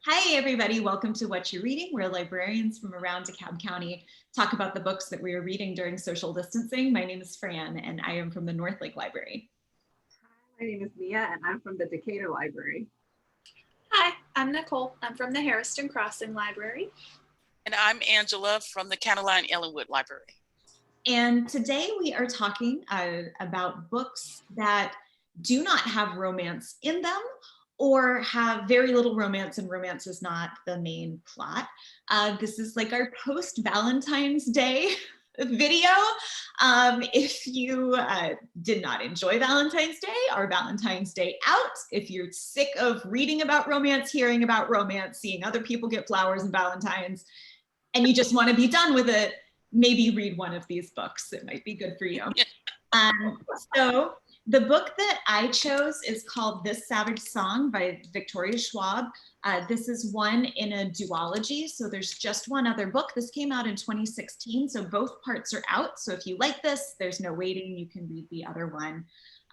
Hi, everybody. Welcome to What You're Reading. We're librarians from around DeKalb County, talk about the books that we are reading during social distancing. My name is Fran, and I am from the North Lake Library. Hi, my name is Mia, and I'm from the Decatur Library. Hi, I'm Nicole. I'm from the Harrison Crossing Library. And I'm Angela from the Cataline Ellenwood Library. And today we are talking about books that do not have romance in them or have very little romance, and romance is not the main plot. This is like our post-Valentine's Day video. If you did not enjoy Valentine's Day, our Valentine's Day out. If you're sick of reading about romance, hearing about romance, seeing other people get flowers and Valentines, and you just want to be done with it, maybe read one of these books. It might be good for you. So the book that I chose is called This Savage Song by Victoria Schwab. This is one in a duology, so there's just one other book. This came out in 2016, so both parts are out. So if you like this, there's no waiting. You can read the other one,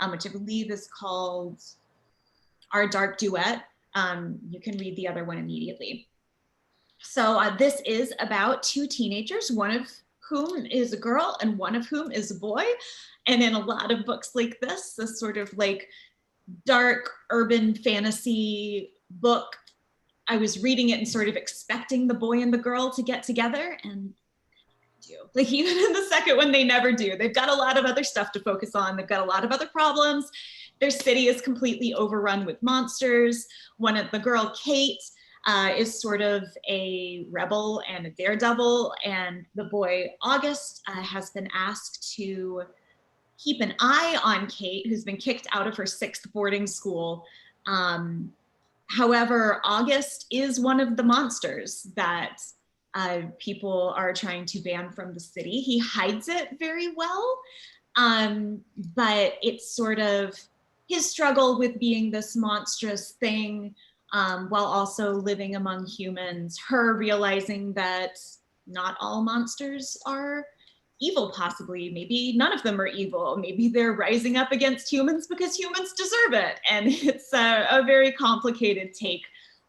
which I believe is called Our Dark Duet. You can read the other one immediately. So this is about two teenagers, one of whom is a girl and one of whom is a boy. And in a lot of books like this sort of like dark urban fantasy book, I was reading it and sort of expecting the boy and the girl to get together, and like even in the second one, they never do. They've got a lot of other stuff to focus on. They've got a lot of other problems. Their city is completely overrun with monsters. The girl, Kate, is sort of a rebel and a daredevil, and the boy, August, has been asked to keep an eye on Kate, who's been kicked out of her 6th boarding school. However, August is one of the monsters that people are trying to ban from the city. He hides it very well, but it's sort of his struggle with being this monstrous thing while also living among humans, her realizing that not all monsters are evil, possibly. Maybe none of them are evil. Maybe they're rising up against humans because humans deserve it. And it's a very complicated take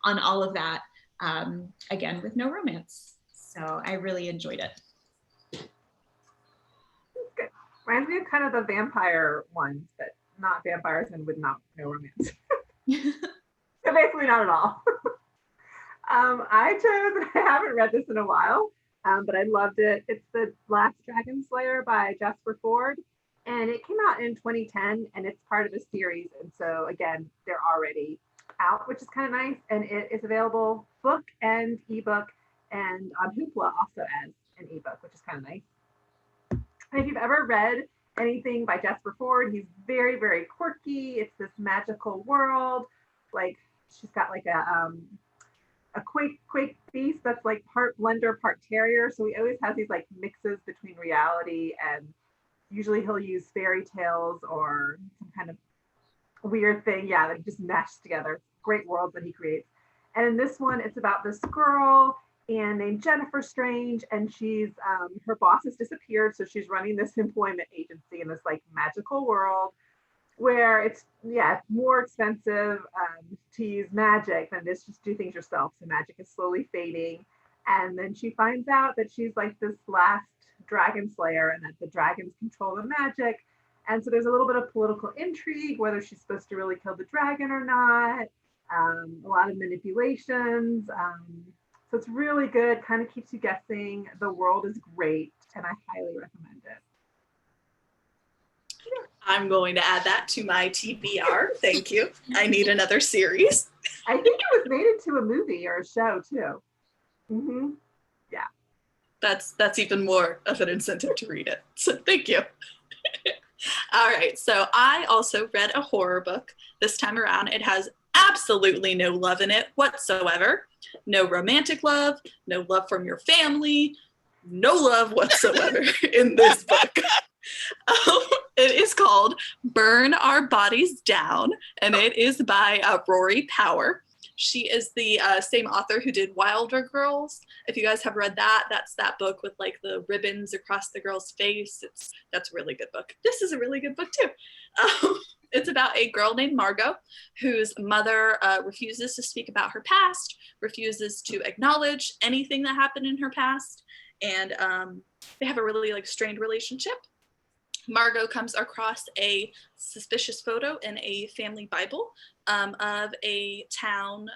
on all of that, again, with no romance. So I really enjoyed it. Good. Reminds me of kind of the vampire ones, but not vampires and with no romance. So basically not at all. I haven't read this in a while, but I loved it. It's The Last Dragonslayer by Jasper Fforde, and it came out in 2010, and it's part of a series. And so again, they're already out, which is kind of nice. And it is available book and ebook, and on Hoopla also as an ebook, which is kind of nice. And if you've ever read anything by Jasper Fforde, he's very, very quirky. It's this magical world. Like she's got like a quake beast that's like part blender, part terrier. So he always has these like mixes between reality, and usually he'll use fairy tales or some kind of weird thing. Yeah, that just meshed together. Great worlds that he creates. And in this one, it's about this girl named Jennifer Strange, and she's her boss has disappeared, so she's running this employment agency in this like magical world where it's more expensive to use magic than just do things yourself. So magic is slowly fading, and then she finds out that she's like this last dragon slayer, and that the dragons control the magic. And so there's a little bit of political intrigue, whether she's supposed to really kill the dragon or not. A lot of manipulations. So it's really good, kind of keeps you guessing. The world is great, and I highly recommend it. I'm going to add that to my TBR. Thank you. I need another series. I think it was made into a movie or a show too. Mm-hmm. Yeah. That's even more of an incentive to read it. So thank you. All right. So I also read a horror book this time around. It has absolutely no love in it whatsoever. No romantic love, no love from your family, no love whatsoever in this book. It is called Burn Our Bodies Down, and it is by Rory Power. She is the same author who did Wilder Girls. If you guys have read that, that's that book with like the ribbons across the girl's face. That's a really good book. This is a really good book too. It's about a girl named Margot whose mother refuses to speak about her past, refuses to acknowledge anything that happened in her past, and they have a really like strained relationship. Margot comes across a suspicious photo in a family Bible of a town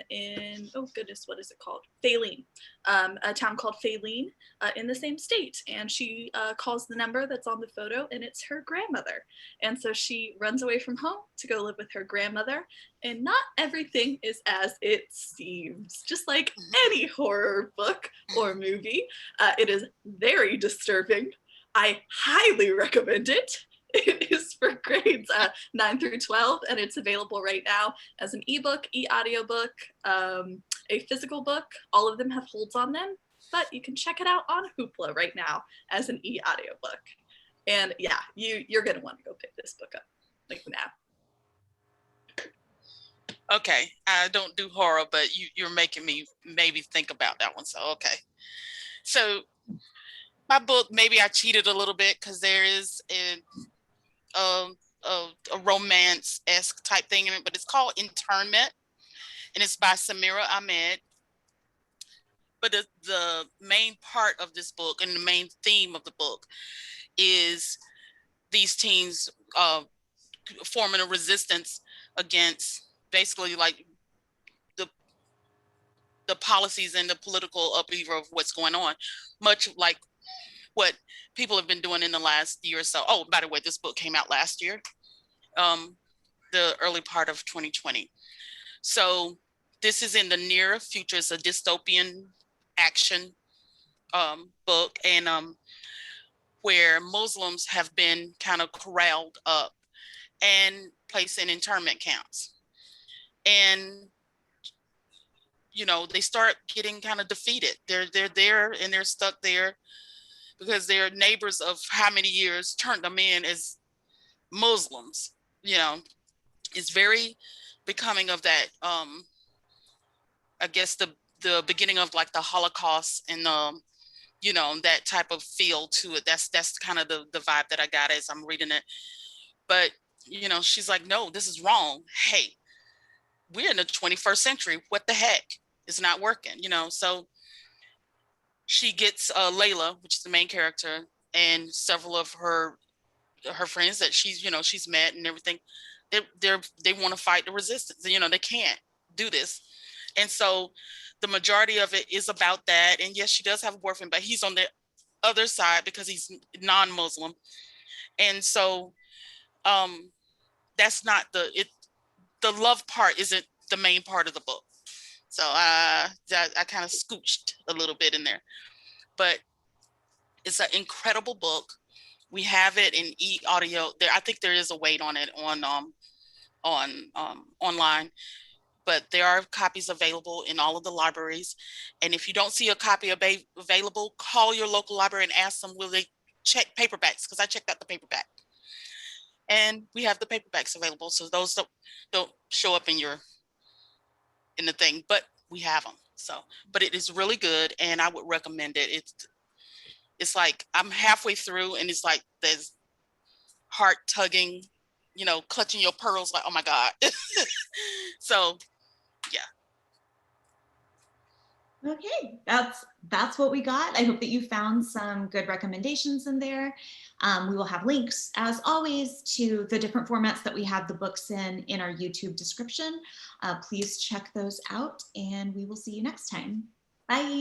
in, oh goodness, what is it called? Faline, a town called Faline in the same state. And she calls the number that's on the photo and it's her grandmother. And so she runs away from home to go live with her grandmother. And not everything is as it seems, just like any horror book or movie. It is very disturbing. I highly recommend it. It is for grades 9 through 12, and it's available right now as an ebook, eAudiobook, a physical book. All of them have holds on them, but you can check it out on Hoopla right now as an eAudiobook. And yeah, you're gonna want to go pick this book up like now. Okay, I don't do horror, but you're making me maybe think about that one. So okay, so my book, maybe I cheated a little bit because there is a romance-esque type thing in it, but it's called Internment, and it's by Samira Ahmed. But the main part of this book and the main theme of the book is these teens forming a resistance against basically like the policies and the political upheaval of what's going on, much like what people have been doing in the last year or so. Oh, by the way, this book came out last year, the early part of 2020. So this is in the near future. It's a dystopian action book, and where Muslims have been kind of corralled up and placed in internment camps. And you know, they start getting kind of defeated. They're there and they're stuck there because their neighbors of how many years turned them in as Muslims. You know, it's very becoming of that, I guess the beginning of like the Holocaust and you know, that type of feel to it. That's kind of the vibe that I got as I'm reading it. But, you know, she's like, no, this is wrong. Hey, we're in the 21st century. What the heck? It's not working, you know? So she gets Layla, which is the main character, and several of her friends that she's met and everything. They want to fight the resistance. You know, they can't do this. And so the majority of it is about that. And yes, she does have a boyfriend, but he's on the other side because he's non-Muslim. And so that's not the love part isn't the main part of the book. So I kind of scooched a little bit in there, but it's an incredible book. We have it in eAudio. I think there is a wait on it on online, but there are copies available in all of the libraries. And if you don't see a copy available, call your local library and ask them, will they check paperbacks? Because I checked out the paperback. And we have the paperbacks available. So those don't show up in the thing, but we have them. So, but it is really good and I would recommend it. It's like I'm halfway through and it's like there's heart tugging, you know, clutching your pearls like, oh my God. So yeah. Okay, that's what we got. I hope that you found some good recommendations in there. We will have links, as always, to the different formats that we have the books in our YouTube description. Please check those out, and we will see you next time. Bye.